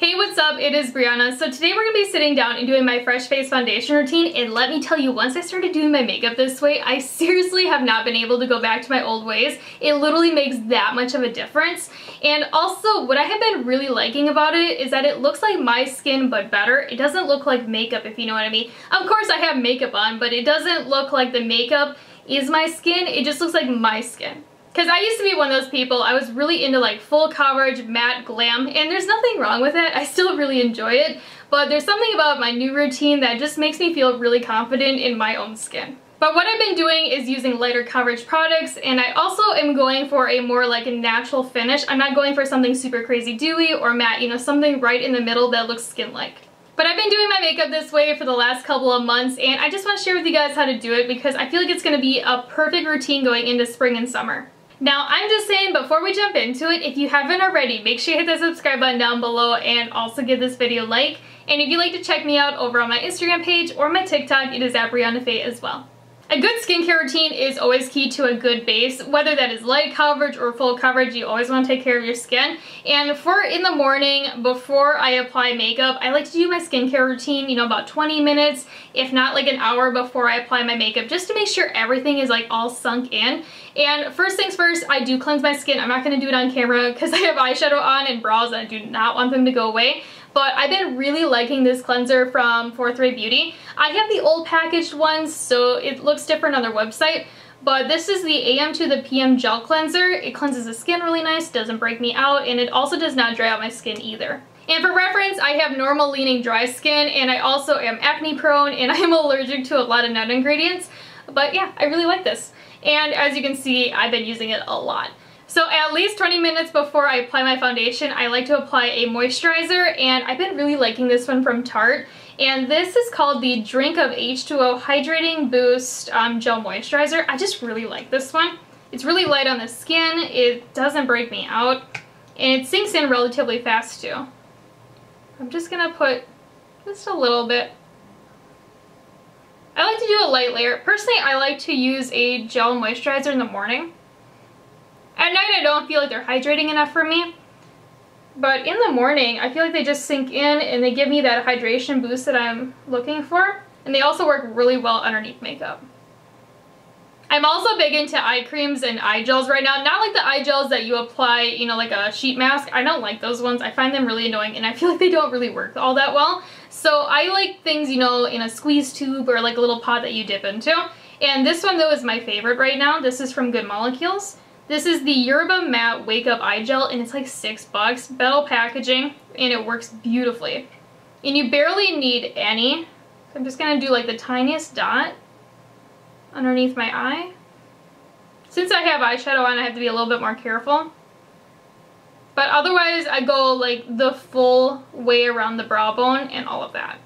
Hey, what's up? It is Breyonna. So today we're going to be sitting down and doing my fresh face foundation routine, and let me tell you, once I started doing my makeup this way, I seriously have not been able to go back to my old ways. It literally makes that much of a difference. And also, what I have been really liking about it is that it looks like my skin but better. It doesn't look like makeup, if you know what I mean. Of course I have makeup on, but it doesn't look like the makeup is my skin. It just looks like my skin. Because I used to be one of those people, I was really into like full coverage, matte glam, and there's nothing wrong with it. I still really enjoy it, but there's something about my new routine that just makes me feel really confident in my own skin. But what I've been doing is using lighter coverage products, and I also am going for a more like a natural finish. I'm not going for something super crazy dewy or matte, you know, something right in the middle that looks skin-like. But I've been doing my makeup this way for the last couple of months, and I just want to share with you guys how to do it because I feel like it's going to be a perfect routine going into spring and summer. Now, I'm just saying, before we jump into it, if you haven't already, make sure you hit that subscribe button down below and also give this video a like. And if you'd like to check me out over on my Instagram page or my TikTok, it is at Breyonna as well. A good skincare routine is always key to a good base, whether that is light coverage or full coverage. You always want to take care of your skin. And for in the morning, before I apply makeup, I like to do my skincare routine, you know, about 20 minutes, if not like an hour before I apply my makeup, just to make sure everything is like all sunk in. And first things first, I do cleanse my skin. I'm not going to do it on camera because I have eyeshadow on and brows and I do not want them to go away. But I've been really liking this cleanser from Fourth Ray Beauty. I have the old packaged ones, so it looks different on their website. But this is the AM to the PM gel cleanser. It cleanses the skin really nice, doesn't break me out, and it also does not dry out my skin either. And for reference, I have normal leaning dry skin, and I also am acne prone, and I am allergic to a lot of nut ingredients. But yeah, I really like this. And as you can see, I've been using it a lot. So at least 20 minutes before I apply my foundation, I like to apply a moisturizer, and I've been really liking this one from Tarte. And this is called the Drink of H2O Hydrating Boost Gel Moisturizer. I just really like this one. It's really light on the skin, it doesn't break me out, and it sinks in relatively fast too. I'm just gonna put just a little bit. I like to do a light layer. Personally, I like to use a gel moisturizer in the morning. At night, I don't feel like they're hydrating enough for me, but in the morning, I feel like they just sink in and they give me that hydration boost that I'm looking for, and they also work really well underneath makeup. I'm also big into eye creams and eye gels right now. Not like the eye gels that you apply, you know, like a sheet mask. I don't like those ones. I find them really annoying, and I feel like they don't really work all that well. So I like things, you know, in a squeeze tube or like a little pot that you dip into. And this one, though, is my favorite right now. This is from Good Molecules. This is the Yerba Matte Wake Up Eye Gel, and it's like $6. Metal packaging, and it works beautifully. And you barely need any. So I'm just going to do like the tiniest dot underneath my eye. Since I have eyeshadow on, I have to be a little bit more careful. But otherwise, I go like the full way around the brow bone and all of that.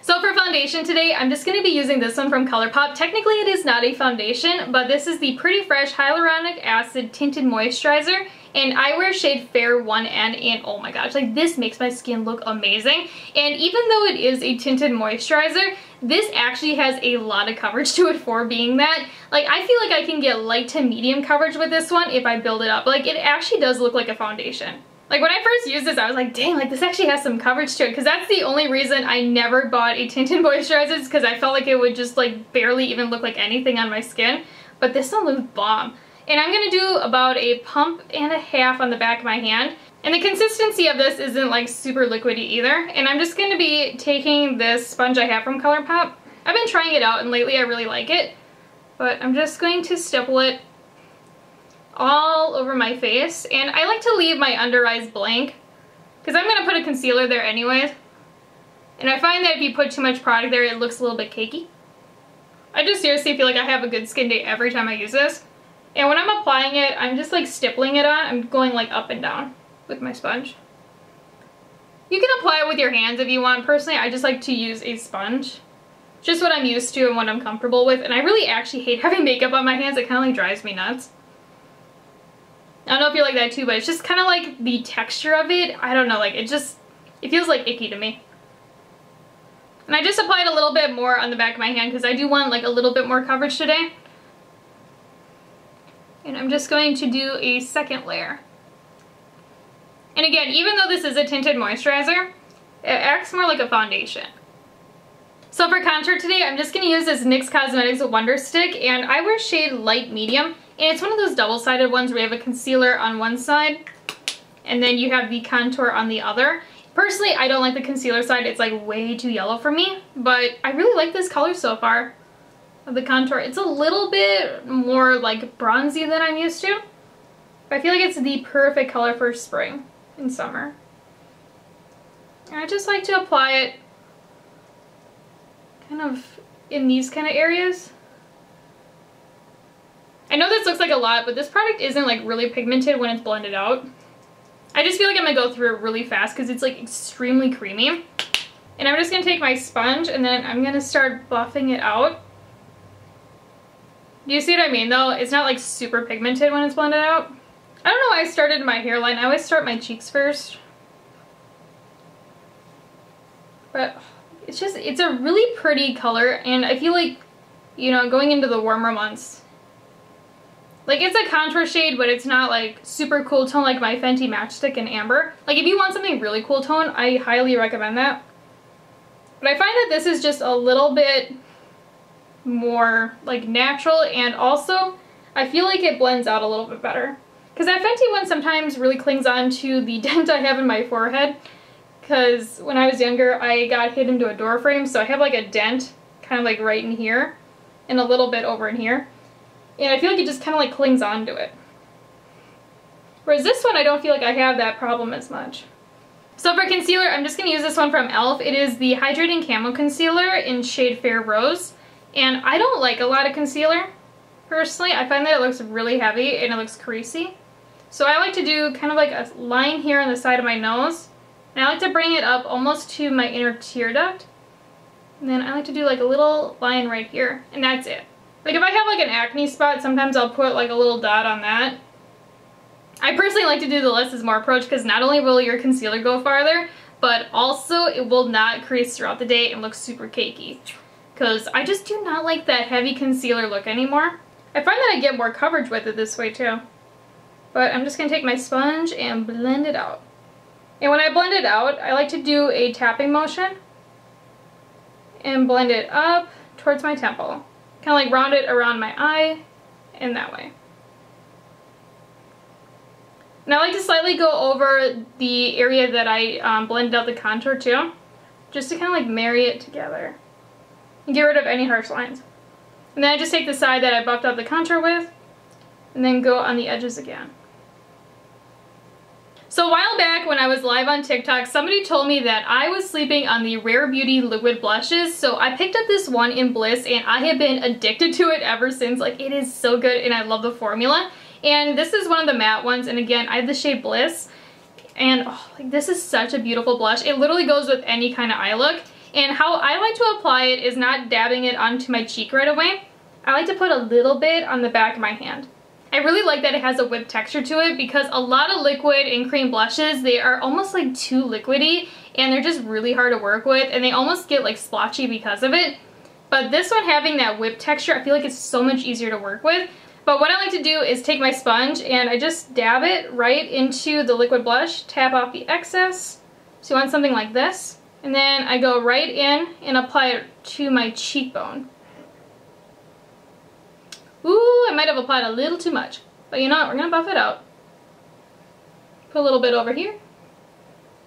So for foundation today, I'm just going to be using this one from Colourpop. Technically, it is not a foundation, but this is the Pretty Fresh Hyaluronic Acid Tinted Moisturizer. And I wear shade Fair 1N, and oh my gosh, like this makes my skin look amazing. And even though it is a tinted moisturizer, this actually has a lot of coverage to it for being that. Like, I feel like I can get light to medium coverage with this one if I build it up. Like, it actually does look like a foundation. Like, when I first used this, I was like, dang, like this actually has some coverage to it, because that's the only reason I never bought a tinted moisturizer, is because I felt like it would just like barely even look like anything on my skin. But this one looks bomb. And I'm going to do about a pump and a half on the back of my hand. And the consistency of this isn't like super liquidy either. And I'm just going to be taking this sponge I have from Colourpop. I've been trying it out, and lately I really like it. But I'm just going to stipple it all over my face. And I like to leave my under eyes blank, because I'm going to put a concealer there anyways. And I find that if you put too much product there, it looks a little bit cakey. I just seriously feel like I have a good skin day every time I use this. And when I'm applying it, I'm just like stippling it on. I'm going like up and down with my sponge. You can apply it with your hands if you want. Personally, I just like to use a sponge. Just what I'm used to and what I'm comfortable with. And I really actually hate having makeup on my hands. It kind of like drives me nuts. I don't know if you're like that too, but it's just kind of like the texture of it. I don't know, like it feels like icky to me. And I just applied a little bit more on the back of my hand because I do want like a little bit more coverage today. And I'm just going to do a second layer. And again, even though this is a tinted moisturizer, It acts more like a foundation. So for contour today, I'm just going to use this NYX Cosmetics Wonder Stick, and I wear shade light medium, and it's one of those double-sided ones where you have a concealer on one side, and then you have the contour on the other. Personally, I don't like the concealer side. It's like way too yellow for me, but I really like this color so far of the contour. It's a little bit more like bronzy than I'm used to, but I feel like it's the perfect color for spring and summer. And I just like to apply it kind of in these kind of areas. I know this looks like a lot, but this product isn't like really pigmented when it's blended out. I just feel like I'm gonna go through it really fast because it's like extremely creamy. And I'm just gonna take my sponge and then I'm gonna start buffing it out. Do you see what I mean though? It's not like super pigmented when it's blended out. I don't know why I started my hairline. I always start my cheeks first. But it's just, it's a really pretty color, and I feel like, you know, going into the warmer months, like it's a contour shade, but it's not like super cool tone like my Fenty Matchstick in Amber. Like if you want something really cool tone, I highly recommend that. But I find that this is just a little bit more like natural, and also I feel like it blends out a little bit better. Because that Fenty one sometimes really clings on to the dent I have in my forehead. Because when I was younger, I got hit into a door frame, so I have like a dent kind of like right in here and a little bit over in here. And I feel like it just kind of like clings onto it. Whereas this one, I don't feel like I have that problem as much. So for concealer, I'm just going to use this one from e.l.f. It is the Hydrating Camo Concealer in shade Fair Rose. And I don't like a lot of concealer, personally. I find that it looks really heavy and it looks creasy. So I like to do kind of like a line here on the side of my nose. And I like to bring it up almost to my inner tear duct. And then I like to do like a little line right here. And that's it. Like if I have like an acne spot, sometimes I'll put like a little dot on that. I personally like to do the less is more approach because not only will your concealer go farther, but also it will not crease throughout the day and look super cakey. Because I just do not like that heavy concealer look anymore. I find that I get more coverage with it this way too. But I'm just going to take my sponge and blend it out. And when I blend it out, I like to do a tapping motion and blend it up towards my temple. Kind of like round it around my eye and that way. And I like to slightly go over the area that I blended out the contour too, just to kind of like marry it together and get rid of any harsh lines. And then I just take the side that I buffed out the contour with and then go on the edges again. So a while back when I was live on TikTok, somebody told me that I was sleeping on the Rare Beauty liquid blushes, so I picked up this one in Bliss and I have been addicted to it ever since. Like, it is so good and I love the formula. And this is one of the matte ones, and again, I have the shade Bliss. And oh, like, this is such a beautiful blush. It literally goes with any kind of eye look. And how I like to apply it is not dabbing it onto my cheek right away. I like to put a little bit on the back of my hand. I really like that it has a whipped texture to it because a lot of liquid and cream blushes, they are almost like too liquidy and they're just really hard to work with and they almost get like splotchy because of it. But this one having that whipped texture, I feel like it's so much easier to work with. But what I like to do is take my sponge and I just dab it right into the liquid blush, tap off the excess. So you want something like this. And then I go right in and apply it to my cheekbone. Ooh, I might have applied a little too much. But you know what, we're going to buff it out. Put a little bit over here.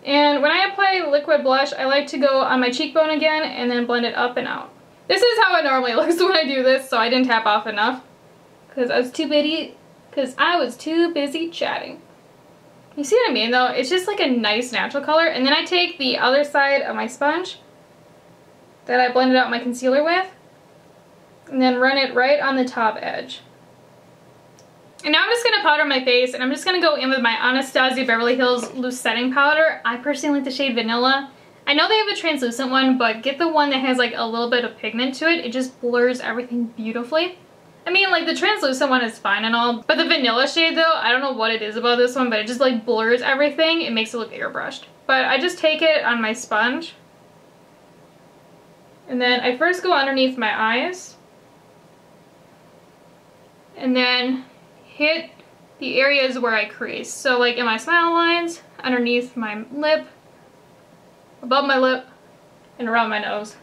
And when I apply liquid blush, I like to go on my cheekbone again and then blend it up and out. This is how it normally looks when I do this, so I didn't tap off enough. Because I was too busy chatting. You see what I mean though? It's just like a nice natural color. And then I take the other side of my sponge that I blended out my concealer with. And then run it right on the top edge. And now I'm just going to powder my face, and I'm just going to go in with my Anastasia Beverly Hills Loose Setting Powder. I personally like the shade Vanilla. I know they have a translucent one, but get the one that has like a little bit of pigment to it. It just blurs everything beautifully. I mean, like the translucent one is fine and all, but the vanilla shade though, I don't know what it is about this one, but it just like blurs everything. It makes it look airbrushed. But I just take it on my sponge, and then I first go underneath my eyes. And then hit the areas where I crease. So like in my smile lines, underneath my lip, above my lip, and around my nose.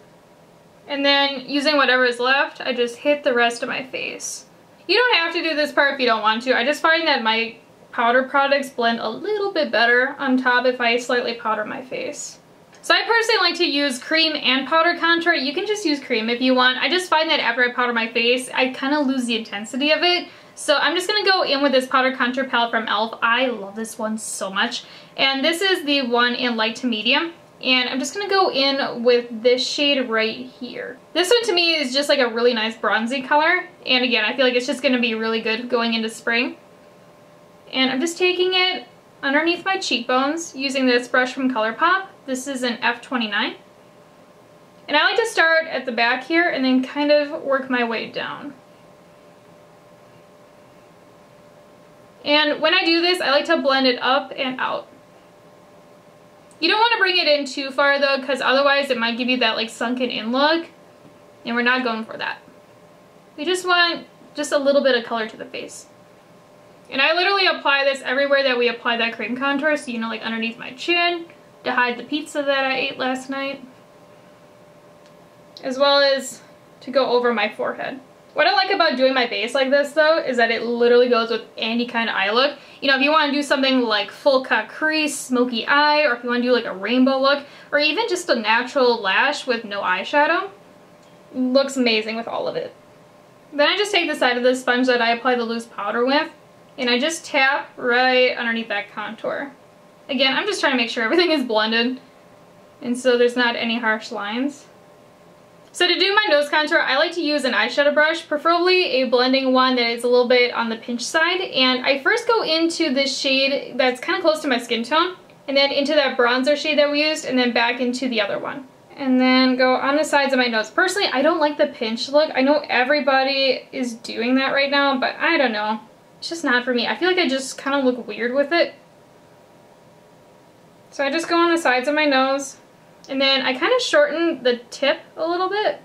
And then using whatever is left, I just hit the rest of my face. You don't have to do this part if you don't want to. I just find that my powder products blend a little bit better on top if I slightly powder my face. So I personally like to use cream and powder contour. You can just use cream if you want. I just find that after I powder my face, I kind of lose the intensity of it. So I'm just going to go in with this powder contour palette from e.l.f. I love this one so much. And this is the one in light to medium. And I'm just going to go in with this shade right here. This one to me is just like a really nice bronzy color. And again, I feel like it's just going to be really good going into spring. And I'm just taking it underneath my cheekbones using this brush from Colourpop. This is an F29. And I like to start at the back here and then kind of work my way down. And when I do this, I like to blend it up and out. You don't want to bring it in too far though, because otherwise it might give you that like sunken in look. And we're not going for that. We just want just a little bit of color to the face. And I literally apply this everywhere that we apply that cream contour. So, you know, like underneath my chin to hide the pizza that I ate last night. As well as to go over my forehead. What I like about doing my base like this though is that it literally goes with any kind of eye look. You know, if you want to do something like full cut crease, smoky eye, or if you want to do like a rainbow look, or even just a natural lash with no eyeshadow, looks amazing with all of it. Then I just take the side of the sponge that I apply the loose powder with, and I just tap right underneath that contour. Again, I'm just trying to make sure everything is blended, and so there's not any harsh lines. So to do my nose contour, I like to use an eyeshadow brush, preferably a blending one that is a little bit on the pinch side. And I first go into this shade that's kind of close to my skin tone, and then into that bronzer shade that we used, and then back into the other one. And then go on the sides of my nose. Personally, I don't like the pinch look. I know everybody is doing that right now, but I don't know. It's just not for me. I feel like I just kind of look weird with it. So I just go on the sides of my nose. And then I kind of shorten the tip a little bit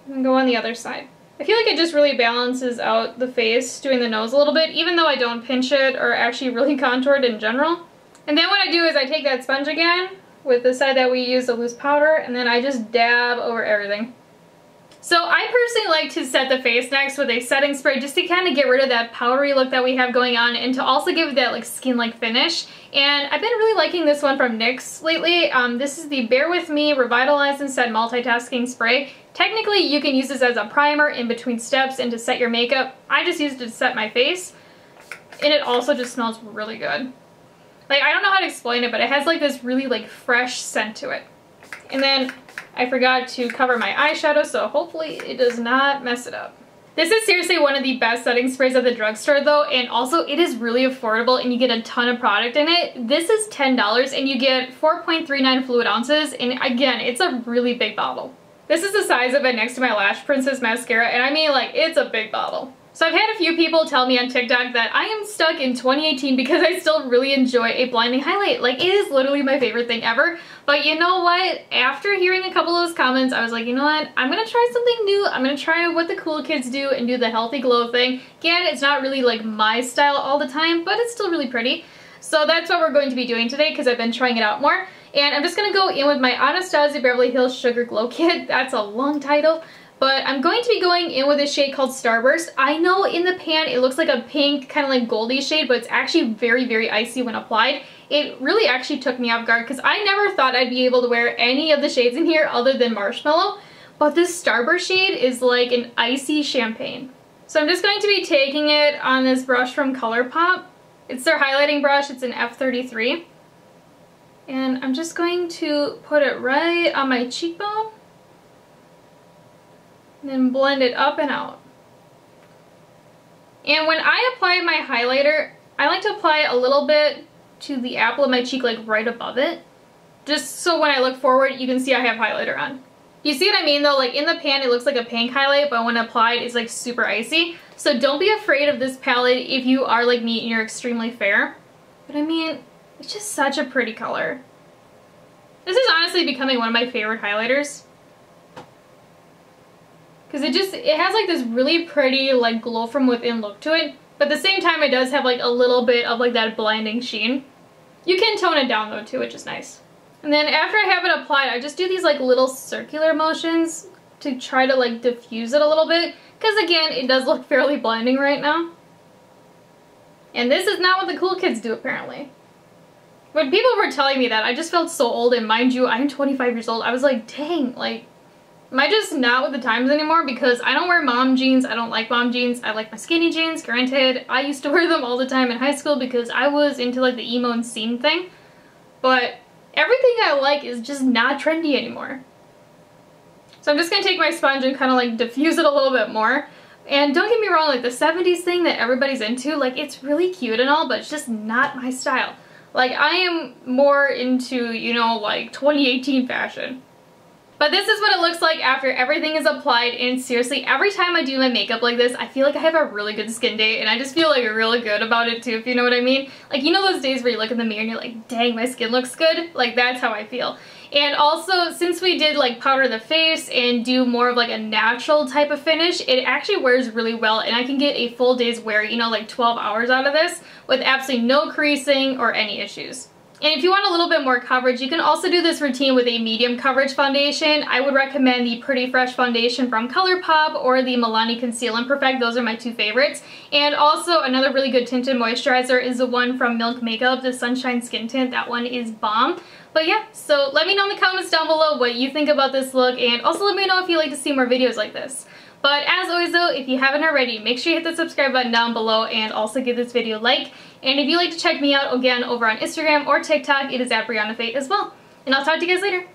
and go on the other side. I feel like it just really balances out the face doing the nose a little bit, even though I don't pinch it or actually really contour it in general. And then what I do is I take that sponge again with the side that we used the loose powder, and then I just dab over everything. So I personally like to set the face next with a setting spray just to kind of get rid of that powdery look that we have going on, and to also give it that like skin-like finish. And I've been really liking this one from NYX lately. This is the Bear With Me Revitalize and Set Multitasking Spray. Technically, you can use this as a primer in between steps and to set your makeup. I just used it to set my face, and it also just smells really good. Like, I don't know how to explain it, but it has like this really like fresh scent to it. And then I forgot to cover my eyeshadow, so hopefully it does not mess it up. This is seriously one of the best setting sprays at the drugstore though, and also it is really affordable and you get a ton of product in it. This is $10 and you get 4.39 fluid ounces, and again, it's a really big bottle. This is the size of it next to my Lash Princess mascara, and I mean like it's a big bottle. So I've had a few people tell me on TikTok that I am stuck in 2018 because I still really enjoy a blinding highlight. Like, it is literally my favorite thing ever. But you know what? After hearing a couple of those comments, I was like, you know what? I'm gonna try something new. I'm gonna try what the cool kids do and do the healthy glow thing. Again, it's not really like my style all the time, but it's still really pretty. So that's what we're going to be doing today because I've been trying it out more. And I'm just gonna go in with my Anastasia Beverly Hills Sugar Glow Kit. That's a long title. But I'm going to be going in with a shade called Starburst. I know in the pan it looks like a pink, kind of like goldy shade, but it's actually very, very icy when applied. It really actually took me off guard because I never thought I'd be able to wear any of the shades in here other than Marshmallow. But this Starburst shade is like an icy champagne. So I'm just going to be taking it on this brush from Colourpop. It's their highlighting brush. It's an F33. And I'm just going to put it right on my cheekbone. And then blend it up and out. And when I apply my highlighter, I like to apply a little bit to the apple of my cheek, like right above it. Just so when I look forward, you can see I have highlighter on. You see what I mean though? Like in the pan, it looks like a pink highlight, but when applied, it's like super icy. So don't be afraid of this palette if you are like me and you're extremely fair. But I mean, it's just such a pretty color. This is honestly becoming one of my favorite highlighters. Because it has like this really pretty like glow from within look to it, but at the same time it does have like a little bit of like that blinding sheen. You can tone it down though too, which is nice. And then after I have it applied, I just do these like little circular motions to try to like diffuse it a little bit. Because again, it does look fairly blinding right now. And this is not what the cool kids do apparently. When people were telling me that, I just felt so old, and mind you, I'm 25 years old. I was like, dang, like, am I just not with the times anymore? Because I don't wear mom jeans. I don't like mom jeans. I like my skinny jeans. Granted, I used to wear them all the time in high school because I was into like the emo and scene thing. But everything I like is just not trendy anymore. So I'm just going to take my sponge and kind of like diffuse it a little bit more. And don't get me wrong, like the 70s thing that everybody's into, like it's really cute and all, but it's just not my style. Like I am more into, you know, like 2018 fashion. But this is what it looks like after everything is applied, and seriously, every time I do my makeup like this, I feel like I have a really good skin day, and I just feel like really good about it too, if you know what I mean. Like, you know those days where you look in the mirror and you're like, dang, my skin looks good? Like, that's how I feel. And also, since we did like powder the face and do more of like a natural type of finish, it actually wears really well, and I can get a full day's wear, you know, like 12 hours out of this with absolutely no creasing or any issues. And if you want a little bit more coverage, you can also do this routine with a medium coverage foundation. I would recommend the Pretty Fresh foundation from Colourpop or the Milani Conceal and Perfect. Those are my two favorites. And also another really good tinted moisturizer is the one from Milk Makeup, the Sunshine Skin Tint. That one is bomb. But yeah, so let me know in the comments down below what you think about this look, and also let me know if you'd like to see more videos like this. But as always though, if you haven't already, make sure you hit the subscribe button down below and also give this video a like. And if you'd like to check me out again over on Instagram or TikTok, it is at Breyonna as well. And I'll talk to you guys later.